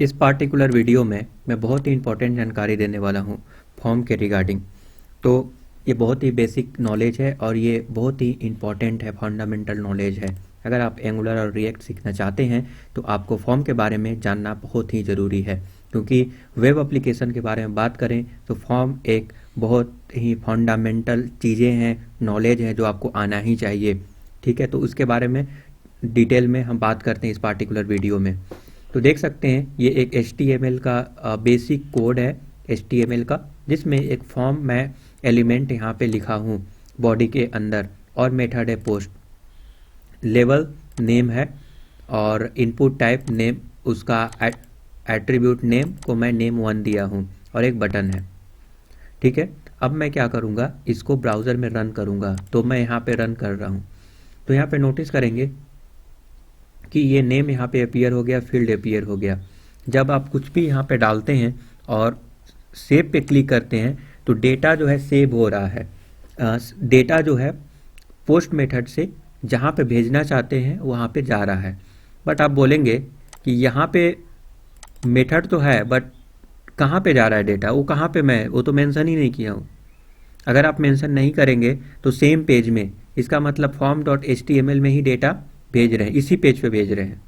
इस particular video में मैं बहुत ही इंपॉर्टेंट जानकारी देने वाला हूँ फॉर्म के रिगार्डिंग। तो ये बहुत ही बेसिक नॉलेज है और ये बहुत ही इंपॉर्टेंट है, फंडामेंटल नॉलेज है। अगर आप एंगुलर और रिएक्ट सीखना चाहते हैं तो आपको फॉर्म के बारे में जानना बहुत ही ज़रूरी है, क्योंकि वेब एप्लीकेशन के बारे में बात करें तो फॉर्म एक बहुत ही फंडामेंटल चीज़ें हैं, नॉलेज है जो आपको आना ही चाहिए। ठीक है, तो उसके बारे में डिटेल में हम बात करते हैं इस पार्टिकुलर वीडियो में। तो देख सकते हैं ये एक HTML का बेसिक कोड है, HTML का, जिसमें एक फॉर्म मैं एलिमेंट यहाँ पे लिखा हूँ बॉडी के अंदर, और मेथड है पोस्ट, लेवल नेम है और इनपुट टाइप नेम, उसका एट्रीब्यूट नेम को मैं name1 दिया हूँ, और एक बटन है। ठीक है, अब मैं क्या करूँगा, इसको ब्राउज़र में रन करूँगा। तो मैं यहाँ पे रन कर रहा हूँ, तो यहाँ पे नोटिस करेंगे कि ये नेम यहाँ पे अपीयर हो गया, फील्ड अपीयर हो गया। जब आप कुछ भी यहाँ पे डालते हैं और सेव पे क्लिक करते हैं तो डेटा जो है सेव हो रहा है। डेटा जो है पोस्ट मेथड से जहाँ पे भेजना चाहते हैं वहाँ पे जा रहा है। बट आप बोलेंगे कि यहाँ पे मेथड तो है, बट कहाँ पे जा रहा है डेटा, वो कहाँ पे, मैं वो तो मेंशन ही नहीं किया हूँ। अगर आप मेंशन नहीं करेंगे तो सेम पेज में, इसका मतलब form.html में ही डेटा भेज रहे हैं, इसी पेज पे भेज रहे हैं।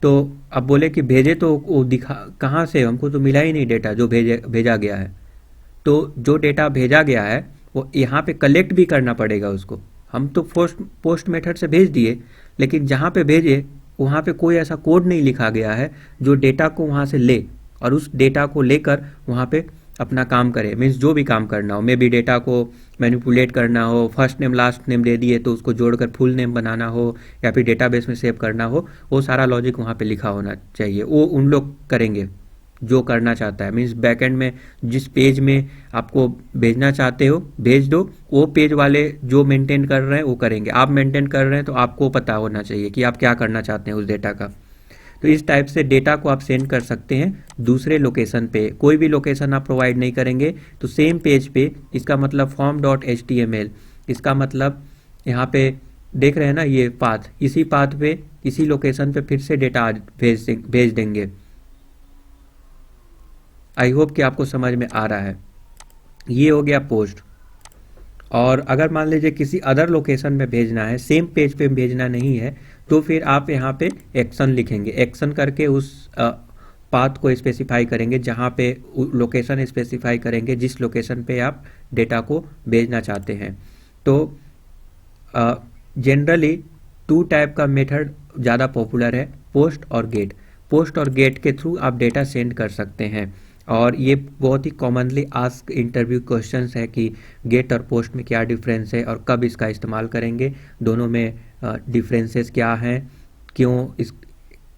तो अब बोले कि भेजे तो वो दिखा कहाँ से, हमको तो मिला ही नहीं डेटा जो भेजा गया है। तो जो डेटा भेजा गया है वो यहाँ पे कलेक्ट भी करना पड़ेगा उसको। हम तो पोस्ट मेथड से भेज दिए, लेकिन जहाँ पे भेजे वहाँ पे कोई ऐसा कोड नहीं लिखा गया है जो डेटा को वहाँ से ले और उस डेटा को लेकर वहाँ पे अपना काम करे। मीन्स जो भी काम करना हो, मे बी डेटा को मैनिपुलेट करना हो, फर्स्ट नेम लास्ट नेम दे दिए तो उसको जोड़कर फुल नेम बनाना हो, या फिर डेटाबेस में सेव करना हो, वो सारा लॉजिक वहाँ पे लिखा होना चाहिए। वो उन लोग करेंगे जो करना चाहता है। मीन्स बैकएंड में जिस पेज में आपको भेजना चाहते हो भेज दो, वो पेज वाले जो मेंटेन कर रहे हैं वो करेंगे। आप मेंटेन कर रहे हैं तो आपको पता होना चाहिए कि आप क्या करना चाहते हैं उस डेटा का। तो इस टाइप से डेटा को आप सेंड कर सकते हैं दूसरे लोकेशन पे। कोई भी लोकेशन आप प्रोवाइड नहीं करेंगे तो सेम पेज पे, इसका मतलब form.html, इसका मतलब यहाँ पे देख रहे हैं ना ये पाथ, इसी पाथ पे इसी लोकेशन पे फिर से डेटा भेज देंगे। आई होप कि आपको समझ में आ रहा है। ये हो गया पोस्ट। और अगर मान लीजिए किसी अदर लोकेशन में भेजना है, सेम पेज पे भेजना नहीं है, तो फिर आप यहाँ पे एक्शन लिखेंगे। एक्शन करके उस पाथ को स्पेसिफाई करेंगे, जहाँ पे लोकेशन स्पेसिफाई करेंगे जिस लोकेशन पे आप डेटा को भेजना चाहते हैं। तो जनरली 2 टाइप का मेथड ज़्यादा पॉपुलर है, पोस्ट और गेट। पोस्ट और गेट के थ्रू आप डेटा सेंड कर सकते हैं, और ये बहुत ही कॉमनली आस्क इंटरव्यू क्वेश्चंस है कि गेट और पोस्ट में क्या डिफरेंस है और कब इसका इस्तेमाल करेंगे, दोनों में डिफरेंसेस क्या हैं, क्यों,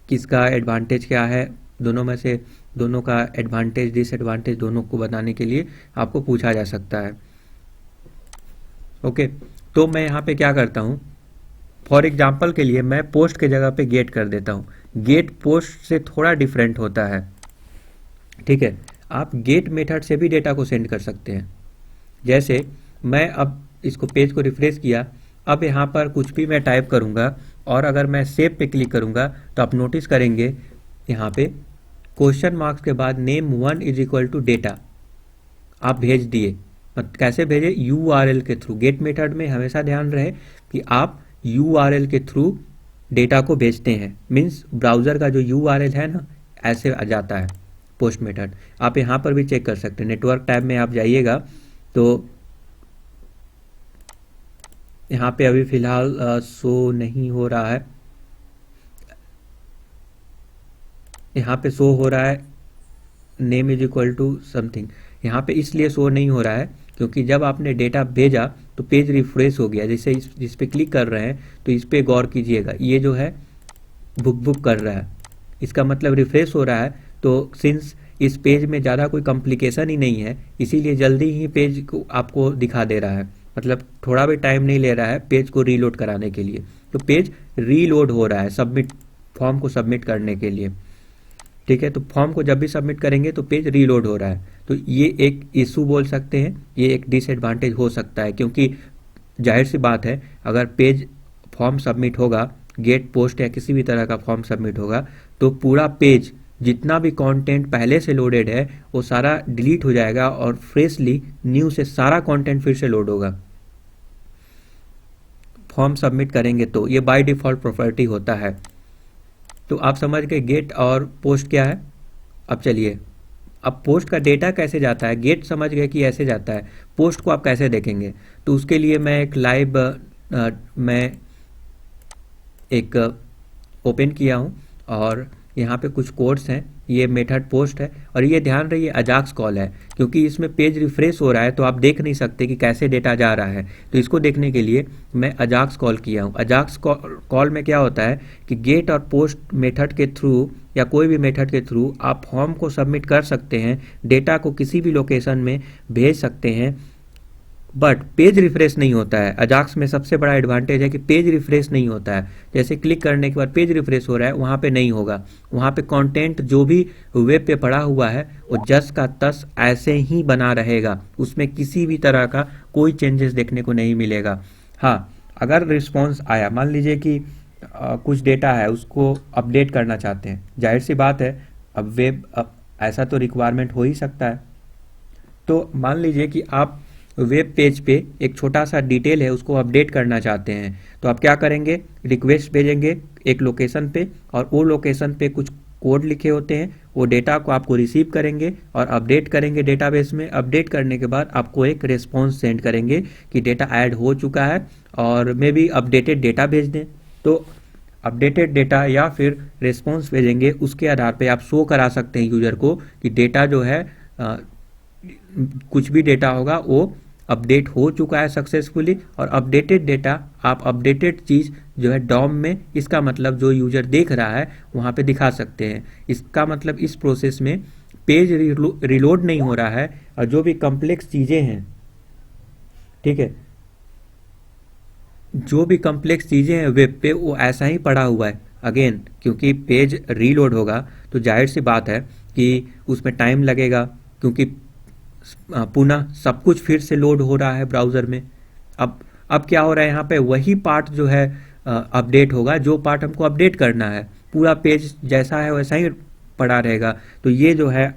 किसका एडवांटेज क्या है, दोनों में से दोनों का एडवांटेज डिसएडवांटेज दोनों को बताने के लिए आपको पूछा जा सकता है। ओके, तो मैं यहाँ पे क्या करता हूँ, फॉर एग्जाम्पल के लिए मैं पोस्ट के जगह पे गेट कर देता हूँ। गेट पोस्ट से थोड़ा डिफरेंट होता है। ठीक है, आप गेट मेथड से भी डेटा को सेंड कर सकते हैं। जैसे मैं अब इसको पेज को रिफ्रेश किया, अब यहाँ पर कुछ भी मैं टाइप करूँगा और अगर मैं सेव पे क्लिक करूँगा तो आप नोटिस करेंगे यहाँ पे क्वेश्चन मार्क्स के बाद name1 is equal to data आप भेज दिए। कैसे भेजे? URL के थ्रू। गेट मेथड में हमेशा ध्यान रहे कि आप URL के थ्रू डेटा को भेजते हैं। मीन्स ब्राउज़र का जो URL है ना, ऐसे आ जाता है पोस्ट मेथड। आप यहाँ पर भी चेक कर सकते हैं। नेटवर्क टैब में आप जाइएगा तो यहाँ पे अभी फ़िलहाल शो नहीं हो रहा है। यहाँ पे शो हो रहा है name is equal to something. यहाँ पे इसलिए शो नहीं हो रहा है क्योंकि जब आपने डेटा भेजा तो पेज रिफ्रेश हो गया। जैसे जिस पे क्लिक कर रहे हैं तो इस पे गौर कीजिएगा, ये जो है बुक कर रहा है, इसका मतलब रिफ्रेश हो रहा है। तो सिंस इस पेज में ज़्यादा कोई कॉम्प्लिकेशन ही नहीं है, इसीलिए जल्दी ही पेज को आपको दिखा दे रहा है। मतलब थोड़ा भी टाइम नहीं ले रहा है पेज को रीलोड कराने के लिए। तो पेज रीलोड हो रहा है सबमिट, फॉर्म को सबमिट करने के लिए। ठीक है, तो फॉर्म को जब भी सबमिट करेंगे तो पेज रीलोड हो रहा है। तो ये एक इशू बोल सकते हैं, ये एक डिसएडवांटेज हो सकता है, क्योंकि जाहिर सी बात है अगर पेज फॉर्म सबमिट होगा, गेट पोस्ट या किसी भी तरह का फॉर्म सबमिट होगा, तो पूरा पेज जितना भी कंटेंट पहले से लोडेड है वो सारा डिलीट हो जाएगा और फ्रेशली न्यू से सारा कंटेंट फिर से लोड होगा फॉर्म सबमिट करेंगे। तो ये बाय डिफ़ॉल्ट प्रॉपर्टी होता है। तो आप समझ गए गेट और पोस्ट क्या है। अब चलिए, अब पोस्ट का डेटा कैसे जाता है। गेट समझ गए कि ऐसे जाता है, पोस्ट को आप कैसे देखेंगे। तो उसके लिए मैं एक लाइव मैं एक ओपन किया हूँ और यहाँ पे कुछ कोड्स हैं। ये मेथड पोस्ट है और ये ध्यान रहिए अजाक्स कॉल है, क्योंकि इसमें पेज रिफ्रेश हो रहा है तो आप देख नहीं सकते कि कैसे डेटा जा रहा है। तो इसको देखने के लिए मैं अजाक्स कॉल किया हूँ। अजाक्स कॉल में क्या होता है कि गेट और पोस्ट मेथड के थ्रू या कोई भी मेथड के थ्रू आप फॉर्म को सबमिट कर सकते हैं, डेटा को किसी भी लोकेशन में भेज सकते हैं, बट पेज रिफ्रेश नहीं होता है। अजाक्स में सबसे बड़ा एडवांटेज है कि पेज रिफ्रेश नहीं होता है। जैसे क्लिक करने के बाद पेज रिफ्रेश हो रहा है, वहाँ पे नहीं होगा। वहाँ पे कंटेंट जो भी वेब पे पड़ा हुआ है वो जस का तस ऐसे ही बना रहेगा, उसमें किसी भी तरह का कोई चेंजेस देखने को नहीं मिलेगा। हाँ, अगर रिस्पॉन्स आया, मान लीजिए कि कुछ डेटा है उसको अपडेट करना चाहते हैं, जाहिर सी बात है अब वेब ऐसा तो रिक्वायरमेंट हो ही सकता है। तो मान लीजिए कि आप वेब पेज पे एक छोटा सा डिटेल है उसको अपडेट करना चाहते हैं, तो आप क्या करेंगे, रिक्वेस्ट भेजेंगे एक लोकेशन पे और वो लोकेशन पे कुछ कोड लिखे होते हैं, वो डेटा को आपको रिसीव करेंगे और अपडेट करेंगे डेटाबेस में। अपडेट करने के बाद आपको एक रिस्पॉन्स सेंड करेंगे कि डेटा ऐड हो चुका है और मे बी अपडेटेड डेटा भेज दें। तो अपडेटेड डेटा या फिर रिस्पॉन्स भेजेंगे, उसके आधार पे आप शो करा सकते हैं यूजर को कि डेटा जो है कुछ भी डेटा होगा वो अपडेट हो चुका है सक्सेसफुली। और अपडेटेड डेटा आप अपडेटेड चीज़ जो है डॉम में, इसका मतलब जो यूजर देख रहा है वहाँ पे दिखा सकते हैं। इसका मतलब इस प्रोसेस में पेज रिलोड नहीं हो रहा है और जो भी कॉम्प्लेक्स चीज़ें हैं, ठीक है, जो भी कॉम्प्लेक्स चीज़ें हैं वेब पे वो ऐसा ही पड़ा हुआ है। अगेन क्योंकि पेज रीलोड होगा तो जाहिर सी बात है कि उसमें टाइम लगेगा, क्योंकि पुनः सब कुछ फिर से लोड हो रहा है ब्राउज़र में। अब क्या हो रहा है, यहाँ पे वही पार्ट जो है अपडेट होगा, जो पार्ट हमको अपडेट करना है। पूरा पेज जैसा है वैसा ही पड़ा रहेगा। तो ये जो है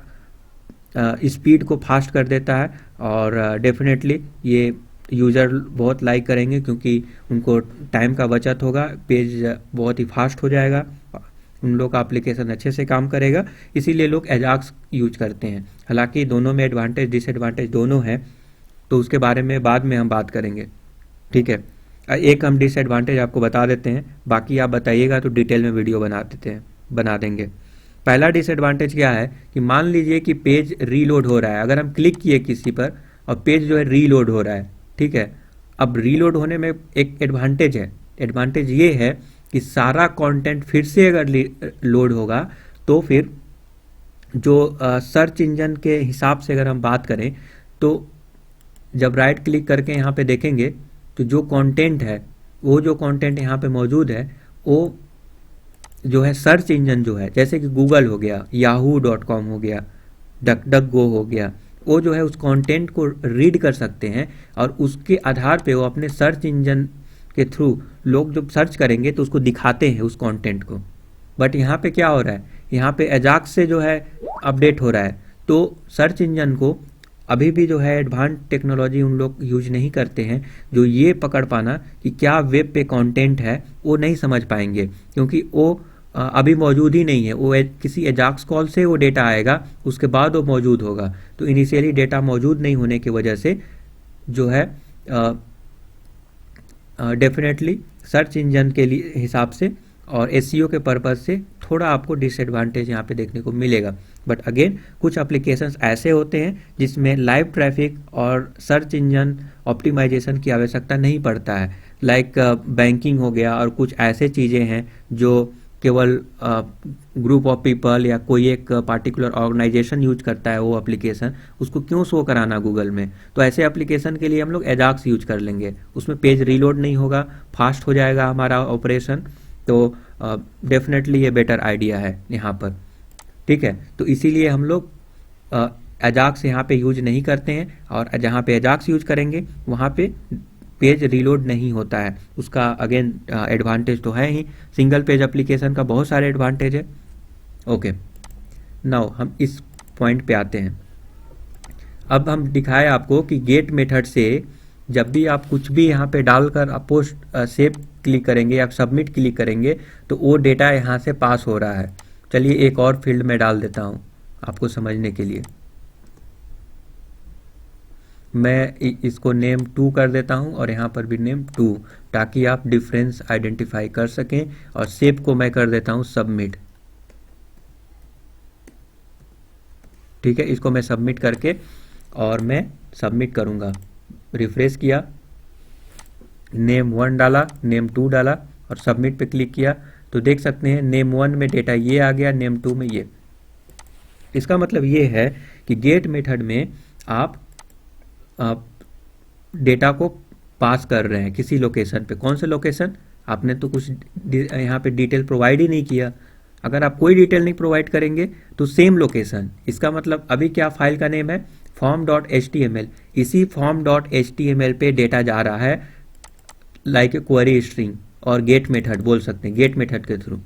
स्पीड को फास्ट कर देता है और डेफिनेटली ये यूज़र बहुत लाइक करेंगे, क्योंकि उनको टाइम का बचत होगा, पेज बहुत ही फास्ट हो जाएगा, उन लोग का एप्लीकेशन अच्छे से काम करेगा। इसीलिए लोग एजाक्स यूज करते हैं। हालांकि दोनों में एडवांटेज डिसएडवांटेज दोनों हैं, तो उसके बारे में बाद में हम बात करेंगे, ठीक है। एक हम डिसएडवांटेज आपको बता देते हैं, बाकी आप बताइएगा तो डिटेल में वीडियो बना देंगे। पहला डिसएडवांटेज क्या है कि मान लीजिए कि पेज रीलोड हो रहा है, अगर हम क्लिक किए किसी पर और पेज जो है रीलोड हो रहा है, ठीक है। अब रीलोड होने में एक एडवांटेज है, एडवांटेज ये है कि सारा कंटेंट फिर से अगर लोड होगा तो फिर जो सर्च इंजन के हिसाब से अगर हम बात करें तो जब राइट क्लिक करके यहाँ पे देखेंगे तो जो कंटेंट है, वो जो कंटेंट यहाँ पे मौजूद है वो जो है सर्च इंजन जो है, जैसे कि गूगल हो गया, yahoo.com हो गया, डक गो हो गया, वो जो है उस कंटेंट को रीड कर सकते हैं और उसके आधार पे वो अपने सर्च इंजन के थ्रू लोग जब सर्च करेंगे तो उसको दिखाते हैं उस कंटेंट को। बट यहाँ पे क्या हो रहा है, यहाँ पे एजाक्स से जो है अपडेट हो रहा है, तो सर्च इंजन को अभी भी जो है एडवांस टेक्नोलॉजी उन लोग यूज नहीं करते हैं, जो ये पकड़ पाना कि क्या वेब पे कंटेंट है वो नहीं समझ पाएंगे, क्योंकि वो अभी मौजूद ही नहीं है। वो किसी एजाक्स कॉल से वो डेटा आएगा, उसके बाद वो मौजूद होगा। तो इनिशियली डेटा मौजूद नहीं होने की वजह से जो है डेफिनेटली सर्च इंजन के लिए हिसाब से और एसईओ के पर्पज़ से थोड़ा आपको डिसएडवांटेज यहाँ पे देखने को मिलेगा। बट अगेन कुछ एप्लीकेशंस ऐसे होते हैं जिसमें लाइव ट्रैफिक और सर्च इंजन ऑप्टिमाइजेशन की आवश्यकता नहीं पड़ता है, लाइक बैंकिंग हो गया और कुछ ऐसे चीज़ें हैं जो केवल ग्रुप ऑफ पीपल या कोई एक पार्टिकुलर ऑर्गेनाइजेशन यूज करता है वो एप्लीकेशन, उसको क्यों शो कराना गूगल में। तो ऐसे एप्लीकेशन के लिए हम लोग एजाक्स यूज कर लेंगे, उसमें पेज रीलोड नहीं होगा, फास्ट हो जाएगा हमारा ऑपरेशन। तो डेफिनेटली ये बेटर आइडिया है यहाँ पर, ठीक है। तो इसीलिए हम लोग एजाक्स यहाँ पे यूज नहीं करते हैं, और जहाँ पे एजाक्स यूज करेंगे वहाँ पे पेज रीलोड नहीं होता है। उसका अगेन एडवांटेज तो है ही, सिंगल पेज एप्लीकेशन का बहुत सारे एडवांटेज है। ओके, नाउ हम इस पॉइंट पे आते हैं। अब हम दिखाए आपको कि गेट मेथड से जब भी आप कुछ भी यहाँ पे डालकर आप पोस्ट सेव क्लिक करेंगे या सबमिट क्लिक करेंगे तो वो डेटा यहाँ से पास हो रहा है। चलिए एक और फील्ड में डाल देता हूँ आपको समझने के लिए। मैं इसको नेम 2 कर देता हूँ और यहाँ पर भी नेम 2, ताकि आप डिफरेंस आइडेंटिफाई कर सकें। और सेव को मैं कर देता हूँ सबमिट। ठीक है, इसको मैं सबमिट करके और मैं सबमिट करूँगा। रिफ्रेश किया, नेम 1 डाला, नेम 2 डाला और सबमिट पे क्लिक किया तो देख सकते हैं नेम 1 में डेटा ये आ गया, नेम 2 में ये। इसका मतलब ये है कि गेट मेथड में आप डेटा को पास कर रहे हैं किसी लोकेशन पे। कौन से लोकेशन? आपने तो कुछ यहाँ पे डिटेल प्रोवाइड ही नहीं किया। अगर आप कोई डिटेल नहीं प्रोवाइड करेंगे तो सेम लोकेशन। इसका मतलब अभी क्या फाइल का नेम है? form.html। इसी form.html पे डेटा जा रहा है लाइक ए क्वेरी स्ट्रिंग और गेट मेथड बोल सकते हैं, गेट मेथड के थ्रू।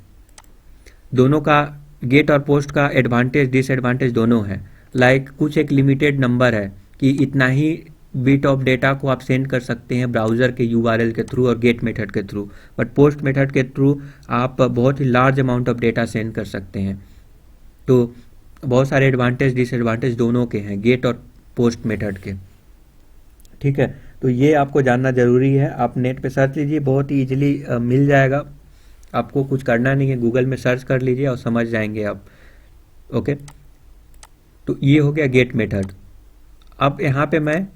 दोनों का, गेट और पोस्ट का एडवांटेज डिसएडवांटेज दोनों है। लाइक कुछ एक लिमिटेड नंबर है कि इतना ही बिट ऑफ डेटा को आप सेंड कर सकते हैं ब्राउज़र के यूआरएल के थ्रू और गेट मेथड के थ्रू, बट पोस्ट मेथड के थ्रू आप बहुत ही large amount of data send कर सकते हैं। तो बहुत सारे एडवांटेज डिसएडवांटेज दोनों के हैं, गेट और पोस्ट मेथड के। ठीक है, तो ये आपको जानना ज़रूरी है। आप नेट पे सर्च लीजिए, बहुत ही ईजिली मिल जाएगा। आपको कुछ करना नहीं है, गूगल में सर्च कर लीजिए और समझ जाएंगे आप। ओके, तो ये हो गया गेट मेथड। अब यहाँ पे मैं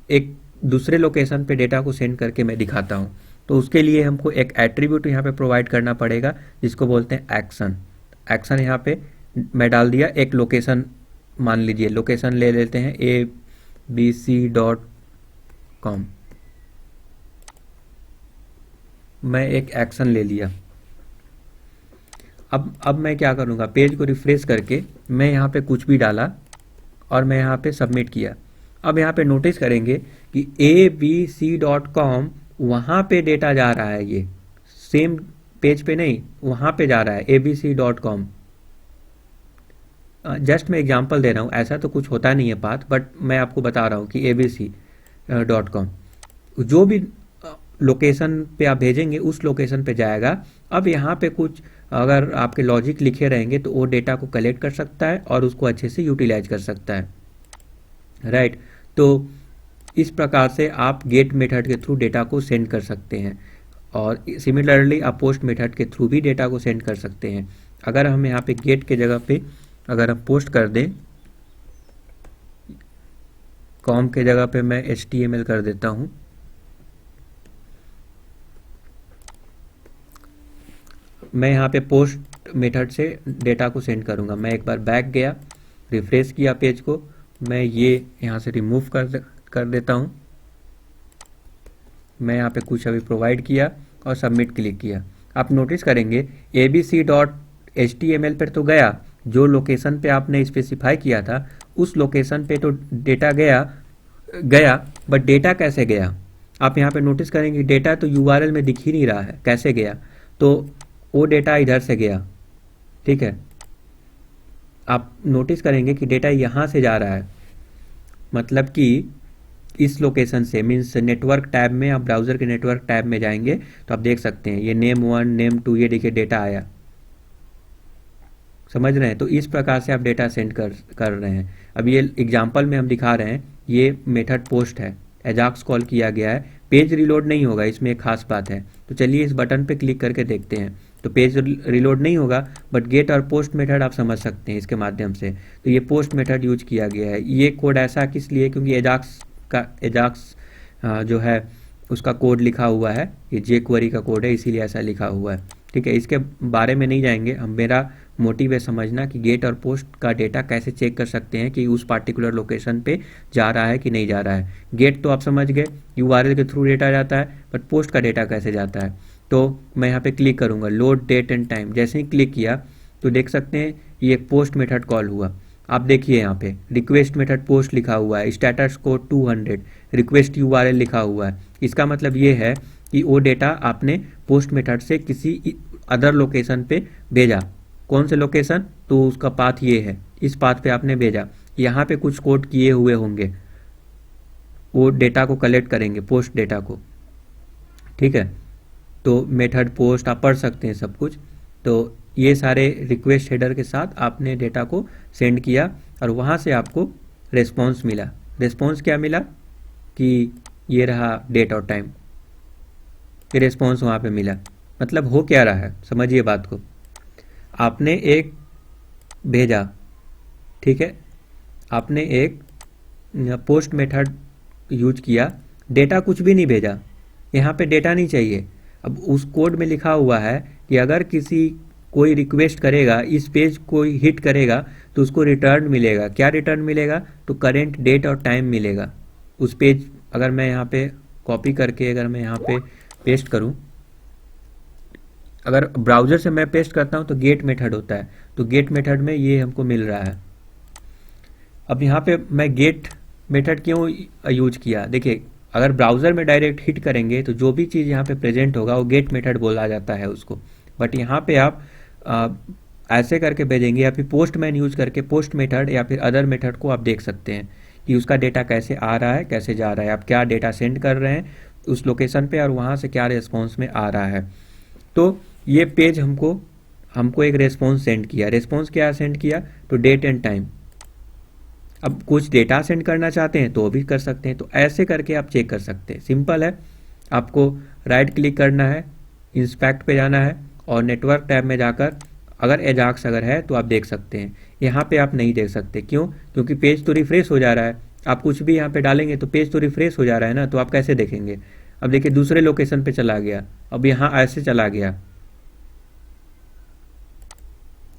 एक दूसरे लोकेशन पे डेटा को सेंड करके मैं दिखाता हूँ। तो उसके लिए हमको एक एट्रीब्यूट यहाँ पे प्रोवाइड करना पड़ेगा जिसको बोलते हैं एक्शन। एक्शन यहाँ पे मैं डाल दिया। एक लोकेशन मान लीजिए, लोकेशन ले लेते हैं abc.com। मैं एक एक्शन ले लिया। अब मैं क्या करूँगा, पेज को रिफ्रेश करके मैं यहाँ पे कुछ भी डाला और मैं यहाँ पे सबमिट किया। अब यहाँ पे नोटिस करेंगे कि abc.com वहाँ पे डेटा जा रहा है, ये सेम पेज पे नहीं, वहाँ पे जा रहा है abc.com। जस्ट मैं एग्जांपल दे रहा हूँ, ऐसा तो कुछ होता नहीं है पाथ, बट मैं आपको बता रहा हूँ कि abc.com जो भी लोकेशन पे आप भेजेंगे उस लोकेशन पे जाएगा। अब यहाँ पे कुछ अगर आपके लॉजिक लिखे रहेंगे तो वो डेटा को कलेक्ट कर सकता है और उसको अच्छे से यूटिलाइज कर सकता है। राइट, तो इस प्रकार से आप गेट मेथड के थ्रू डेटा को सेंड कर सकते हैं और सिमिलरली आप पोस्ट मेथड के थ्रू भी डेटा को सेंड कर सकते हैं। अगर हम यहाँ पे गेट के जगह पे अगर हम पोस्ट कर दें, कॉम के जगह पे मैं HTML कर देता हूँ। मैं यहाँ पे पोस्ट मेथड से डेटा को सेंड करूँगा। मैं एक बार बैक गया, रिफ्रेश किया पेज को, मैं ये यहाँ से रिमूव कर देता हूँ। मैं यहाँ पे कुछ अभी प्रोवाइड किया और सबमिट क्लिक किया। आप नोटिस करेंगे abc.html पर तो गया, जो लोकेशन पे आपने स्पेसिफाई किया था उस लोकेशन पे तो डेटा गया, बट डेटा कैसे गया? आप यहाँ पे नोटिस करेंगे डेटा तो यूआरएल में दिख ही नहीं रहा है, कैसे गया? तो वो डेटा इधर से गया। ठीक है, आप नोटिस करेंगे कि डेटा यहाँ से जा रहा है, मतलब कि इस लोकेशन से, मीन्स नेटवर्क टैब में, आप ब्राउज़र के नेटवर्क टैब में जाएंगे तो आप देख सकते हैं ये नेम 1 नेम 2 ये देखिए डेटा आया। समझ रहे हैं? तो इस प्रकार से आप डेटा सेंड कर रहे हैं। अब ये एग्जांपल में हम दिखा रहे हैं, ये मेथड पोस्ट है, एजाक्स कॉल किया गया है, पेज रिलोड नहीं होगा, इसमें एक खास बात है। तो चलिए इस बटन पे क्लिक करके देखते हैं। तो पेज रिलोड नहीं होगा, बट गेट और पोस्ट मेथड आप समझ सकते हैं इसके माध्यम से। तो ये पोस्ट मेथड यूज किया गया है। ये कोड ऐसा किस लिए? क्योंकि एजाक्स जो है उसका कोड लिखा हुआ है, ये jQuery का कोड है, इसीलिए ऐसा लिखा हुआ है। ठीक है, इसके बारे में नहीं जाएंगे हम। मेरा मोटिव है समझना कि गेट और पोस्ट का डेटा कैसे चेक कर सकते हैं कि उस पार्टिकुलर लोकेशन पे जा रहा है कि नहीं जा रहा है। गेट तो आप समझ गए, यूआरएल के थ्रू डेटा जाता है, बट पोस्ट का डेटा कैसे जाता है? तो मैं यहाँ पे क्लिक करूँगा, लोड डेट एंड टाइम। जैसे ही क्लिक किया तो देख सकते हैं ये एक पोस्ट मेथड कॉल हुआ। आप देखिए यहाँ पे रिक्वेस्ट मेथड पोस्ट लिखा हुआ है, स्टेटस कोड 200, रिक्वेस्ट यूआरएल लिखा हुआ है। इसका मतलब ये है कि वो डेटा आपने पोस्ट मेथड से किसी अदर लोकेशन पे भेजा। कौन से लोकेशन, तो उसका पाथ ये है, इस पाथ पे आपने भेजा। यहाँ पे कुछ कोड किए हुए होंगे, वो डेटा को कलेक्ट करेंगे, पोस्ट डेटा को, ठीक है। तो मेथड पोस्ट आप पढ़ सकते हैं सब कुछ। तो ये सारे रिक्वेस्ट हेडर के साथ आपने डेटा को सेंड किया और वहाँ से आपको रेस्पॉन्स मिला। रेस्पॉन्स क्या मिला कि ये रहा डेट और टाइम, ये रेस्पॉन्स वहाँ पे मिला। मतलब हो क्या रहा है, समझिए बात को। आपने एक भेजा, ठीक है, आपने एक पोस्ट मेथड यूज किया, डेटा कुछ भी नहीं भेजा, यहाँ पे डेटा नहीं चाहिए। अब उस कोड में लिखा हुआ है कि अगर कोई रिक्वेस्ट करेगा, इस पेज को हिट करेगा तो उसको रिटर्न मिलेगा। क्या रिटर्न मिलेगा, तो करेंट डेट और टाइम मिलेगा उस पेज। अगर मैं यहाँ पे कॉपी करके अगर मैं यहाँ पे पेस्ट करूँ, अगर ब्राउज़र से मैं पेस्ट करता हूँ तो गेट मेथड होता है, तो गेट मेथड में ये हमको मिल रहा है। अब यहाँ पे मैं गेट मेथड क्यों यूज किया, देखिए अगर ब्राउज़र में डायरेक्ट हिट करेंगे तो जो भी चीज़ यहाँ पे प्रेजेंट होगा वो गेट मेथड बोला जाता है उसको। बट यहाँ पे आप ऐसे करके भेजेंगे या फिर पोस्टमैन यूज करके पोस्ट मेथड या फिर अदर मेथड को आप देख सकते हैं कि उसका डेटा कैसे आ रहा है, कैसे जा रहा है, आप क्या डेटा सेंड कर रहे हैं उस लोकेशन पे और वहाँ से क्या रिस्पॉन्स में आ रहा है। तो ये पेज हमको एक रेस्पॉन्स सेंड किया। रेस्पॉन्स क्या सेंड किया, तो डेट एंड टाइम। अब कुछ डेटा सेंड करना चाहते हैं तो वो भी कर सकते हैं। तो ऐसे करके आप चेक कर सकते हैं, सिंपल है। आपको राइट क्लिक करना है, इंस्पेक्ट पे जाना है और नेटवर्क टैब में जाकर अगर एजाक्स अगर है तो आप देख सकते हैं। यहाँ पे आप नहीं देख सकते, क्यों, क्योंकि पेज तो रिफ्रेश हो जा रहा है। आप कुछ भी यहाँ पे डालेंगे तो पेज तो रिफ्रेश हो जा रहा है ना, तो आप कैसे देखेंगे। अब देखिए दूसरे लोकेशन पे चला गया, अब यहाँ ऐसे चला गया।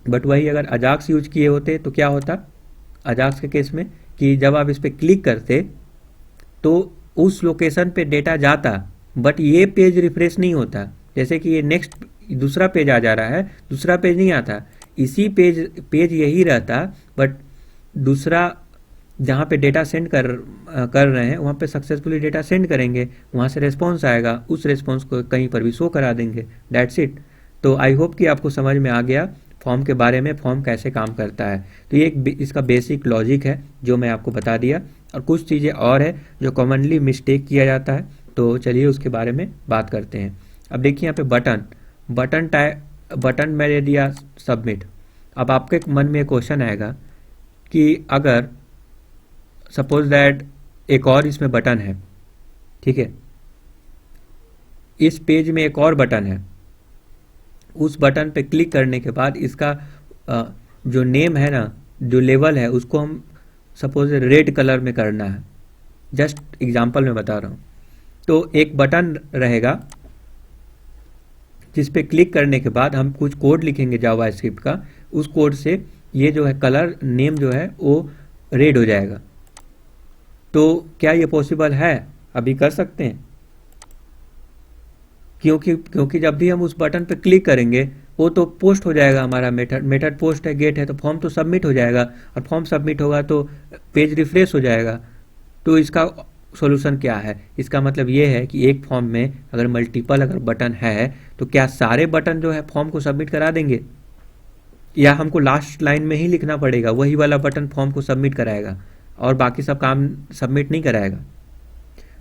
बट वही अगर अजाक्स यूज किए होते तो क्या होता, अजाक्स के केस में कि जब आप इस पर क्लिक करते तो उस लोकेशन पे डेटा जाता, बट ये पेज रिफ्रेश नहीं होता। जैसे कि ये नेक्स्ट दूसरा पेज आ जा रहा है, दूसरा पेज नहीं आता, इसी पेज यही रहता, बट दूसरा जहाँ पे डेटा सेंड कर रहे हैं वहाँ पे सक्सेसफुली डेटा सेंड करेंगे, वहाँ से रिस्पॉन्स आएगा, उस रिस्पॉन्स को कहीं पर भी शो करा देंगे, दैट्स इट। तो आई होप कि आपको समझ में आ गया फॉर्म के बारे में, फॉर्म कैसे काम करता है। तो ये इसका बेसिक लॉजिक है जो मैं आपको बता दिया, और कुछ चीज़ें और है जो कॉमनली मिस्टेक किया जाता है, तो चलिए उसके बारे में बात करते हैं। अब देखिए यहाँ पे बटन मैंने दिया सबमिट। अब आपके मन में क्वेश्चन आएगा कि अगर सपोज दैट एक और इसमें बटन है, ठीक है, इस पेज में एक और बटन है, उस बटन पे क्लिक करने के बाद इसका जो नेम है ना, जो लेवल है, उसको हम सपोज रेड कलर में करना है। जस्ट एग्जांपल में बता रहा हूँ। तो एक बटन रहेगा जिस पे क्लिक करने के बाद हम कुछ कोड लिखेंगे जावास्क्रिप्ट का, उस कोड से ये जो है कलर नेम जो है वो रेड हो जाएगा। तो क्या ये पॉसिबल है, अभी कर सकते हैं, क्योंकि जब भी हम उस बटन पे क्लिक करेंगे वो तो पोस्ट हो जाएगा हमारा मेथड पोस्ट है, गेट है, तो फॉर्म तो सबमिट हो जाएगा, और फॉर्म सबमिट होगा तो पेज रिफ्रेश हो जाएगा। तो इसका सॉल्यूशन क्या है, इसका मतलब ये है कि एक फॉर्म में अगर मल्टीपल अगर बटन है तो क्या सारे बटन जो है फॉर्म को सबमिट करा देंगे, या हमको लास्ट लाइन में ही लिखना पड़ेगा वही वाला बटन फॉर्म को सबमिट कराएगा और बाकी सब काम सबमिट नहीं कराएगा।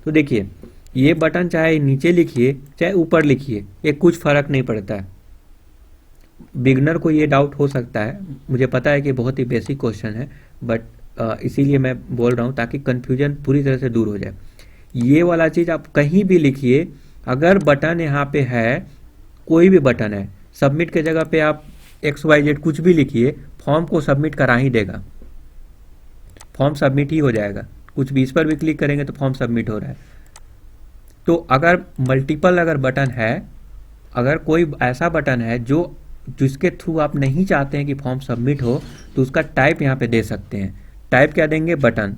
तो देखिए ये बटन चाहे नीचे लिखिए चाहे ऊपर लिखिए, ये कुछ फर्क नहीं पड़ता है। बिगनर को ये डाउट हो सकता है, मुझे पता है कि बहुत ही बेसिक क्वेश्चन है, बट इसीलिए मैं बोल रहा हूँ ताकि कन्फ्यूजन पूरी तरह से दूर हो जाए। ये वाला चीज़ आप कहीं भी लिखिए, अगर बटन यहाँ पे है, कोई भी बटन है, सबमिट के जगह पे आप XYZ कुछ भी लिखिए, फॉर्म को सबमिट करा ही देगा, फॉर्म सबमिट ही हो जाएगा। कुछ भी इस पर भी क्लिक करेंगे तो फॉर्म सबमिट हो रहा है। तो अगर मल्टीपल अगर बटन है, अगर कोई ऐसा बटन है जिसके थ्रू आप नहीं चाहते हैं कि फॉर्म सबमिट हो, तो उसका टाइप यहाँ पे दे सकते हैं। टाइप क्या देंगे, बटन।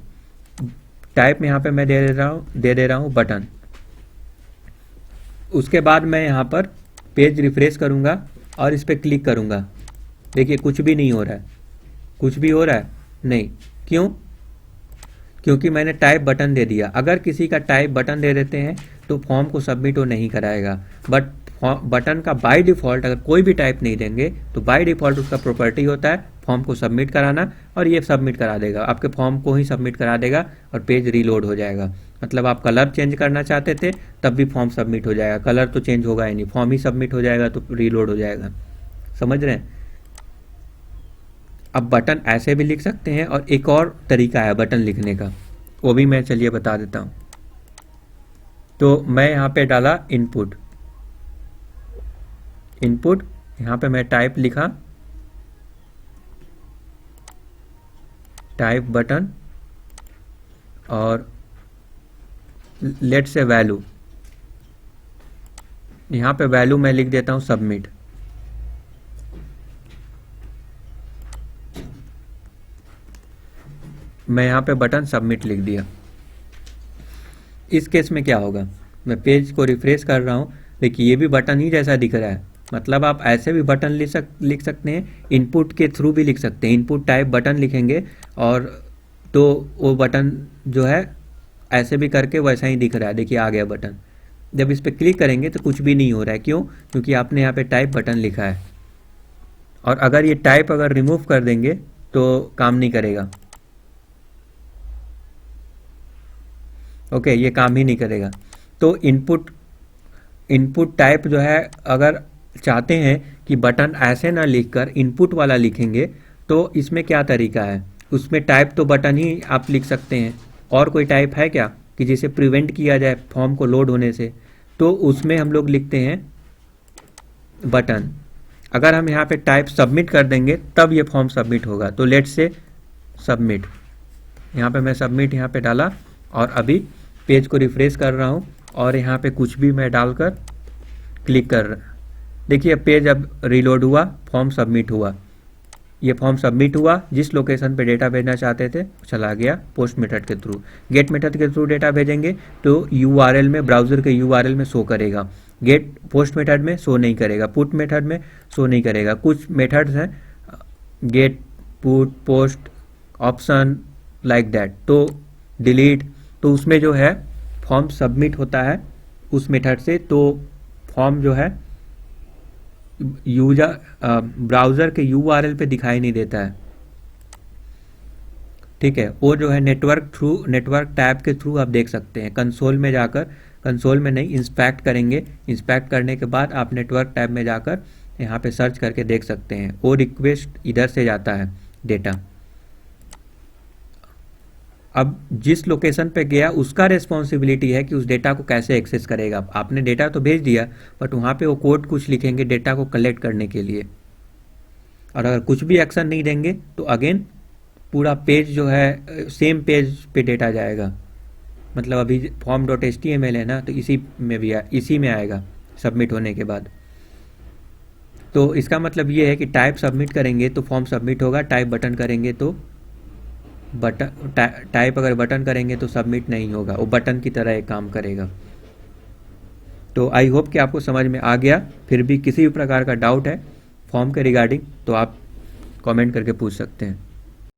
टाइप में यहाँ पे मैं दे रहा हूँ बटन। उसके बाद मैं यहाँ पर पेज रिफ्रेश करूँगा और इस पर क्लिक करूँगा। देखिए कुछ भी नहीं हो रहा है, कुछ भी हो रहा है नहीं, क्यों, क्योंकि मैंने टाइप बटन दे दिया। अगर किसी का टाइप बटन दे देते हैं तो फॉर्म को सबमिट वो नहीं कराएगा, बट बटन का बाय डिफ़ॉल्ट अगर कोई भी टाइप नहीं देंगे तो बाय डिफ़ॉल्ट उसका प्रॉपर्टी होता है फॉर्म को सबमिट कराना, और ये सबमिट करा देगा, आपके फॉर्म को ही सबमिट करा देगा और पेज रीलोड हो जाएगा। मतलब आप कलर चेंज करना चाहते थे तब भी फॉर्म सबमिट हो जाएगा, कलर तो चेंज होगा ही नहीं, फॉर्म ही सबमिट हो जाएगा तो रीलोड हो जाएगा। समझ रहे हैं? अब बटन ऐसे भी लिख सकते हैं और एक और तरीका है बटन लिखने का, वो भी मैं चलिए बता देता हूँ। तो मैं यहाँ पे डाला इनपुट, यहाँ पे मैं टाइप लिखा, टाइप बटन, और लेट से वैल्यू, यहाँ पे वैल्यू मैं लिख देता हूँ सबमिट। मैं यहाँ पे बटन सबमिट लिख दिया। इस केस में क्या होगा, मैं पेज को रिफ्रेश कर रहा हूँ, देखिए ये भी बटन ही जैसा दिख रहा है। मतलब आप ऐसे भी बटन लिख सकते हैं, इनपुट के थ्रू भी लिख सकते हैं, इनपुट टाइप बटन लिखेंगे और तो वो बटन जो है ऐसे भी करके वैसा ही दिख रहा है। देखिए आ गया बटन, जब इस पर क्लिक करेंगे तो कुछ भी नहीं हो रहा है। क्यों? क्योंकि आपने यहाँ पे टाइप बटन लिखा है। और अगर ये टाइप अगर रिमूव कर देंगे तो काम नहीं करेगा। ओके, ये काम ही नहीं करेगा। तो इनपुट टाइप जो है, अगर चाहते हैं कि बटन ऐसे ना लिखकर इनपुट वाला लिखेंगे तो इसमें क्या तरीका है, उसमें टाइप तो बटन ही आप लिख सकते हैं। और कोई टाइप है क्या कि जिसे प्रिवेंट किया जाए फॉर्म को लोड होने से? तो उसमें हम लोग लिखते हैं बटन। अगर हम यहाँ पे टाइप सबमिट कर देंगे तब ये फॉर्म सबमिट होगा। तो लेट से सबमिट, यहाँ पे मैं सबमिट यहाँ पे डाला और अभी पेज को रिफ्रेश कर रहा हूँ और यहाँ पे कुछ भी मैं डालकर क्लिक कर रहा। देखिए पेज अब रीलोड हुआ, फॉर्म सबमिट हुआ। ये फॉर्म सबमिट हुआ, जिस लोकेशन पे डेटा भेजना चाहते थे चला गया पोस्ट मेथड के थ्रू। गेट मेथड के थ्रू डेटा भेजेंगे तो यूआरएल में, ब्राउज़र के यूआरएल में शो करेगा, गेट पोस्ट मेथड में शो नहीं करेगा, पुट मेथड में शो नहीं करेगा। कुछ मेथड्स हैं get, put, post, option like that, तो डिलीट, तो उसमें जो है फॉर्म सबमिट होता है उस मेथड से। तो फॉर्म जो है यूजर ब्राउज़र के यूआरएल पे दिखाई नहीं देता है। ठीक है, वो जो है नेटवर्क टैब के थ्रू आप देख सकते हैं। कंसोल में जाकर, कंसोल में नहीं, इंस्पेक्ट करेंगे, इंस्पेक्ट करने के बाद आप नेटवर्क टैब में जाकर यहाँ पे सर्च करके देख सकते हैं। वो रिक्वेस्ट इधर से जाता है डेटा। अब जिस लोकेशन पे गया उसका रिस्पॉन्सिबिलिटी है कि उस डेटा को कैसे एक्सेस करेगा। आपने डेटा तो भेज दिया बट वहाँ पे वो कोड कुछ लिखेंगे डेटा को कलेक्ट करने के लिए, और अगर कुछ भी एक्शन नहीं देंगे तो अगेन पूरा पेज जो है सेम पेज पे डेटा जाएगा। मतलब अभी form.html है ना, तो इसी में आएगा सबमिट होने के बाद। तो इसका मतलब ये है कि टाइप सबमिट करेंगे तो फॉर्म सबमिट होगा, टाइप बटन करेंगे तो टाइप अगर बटन करेंगे तो सबमिट नहीं होगा, वो बटन की तरह एक काम करेगा। तो आई होप कि आपको समझ में आ गया। फिर भी किसी भी प्रकार का डाउट है फॉर्म के रिगार्डिंग तो आप कमेंट करके पूछ सकते हैं।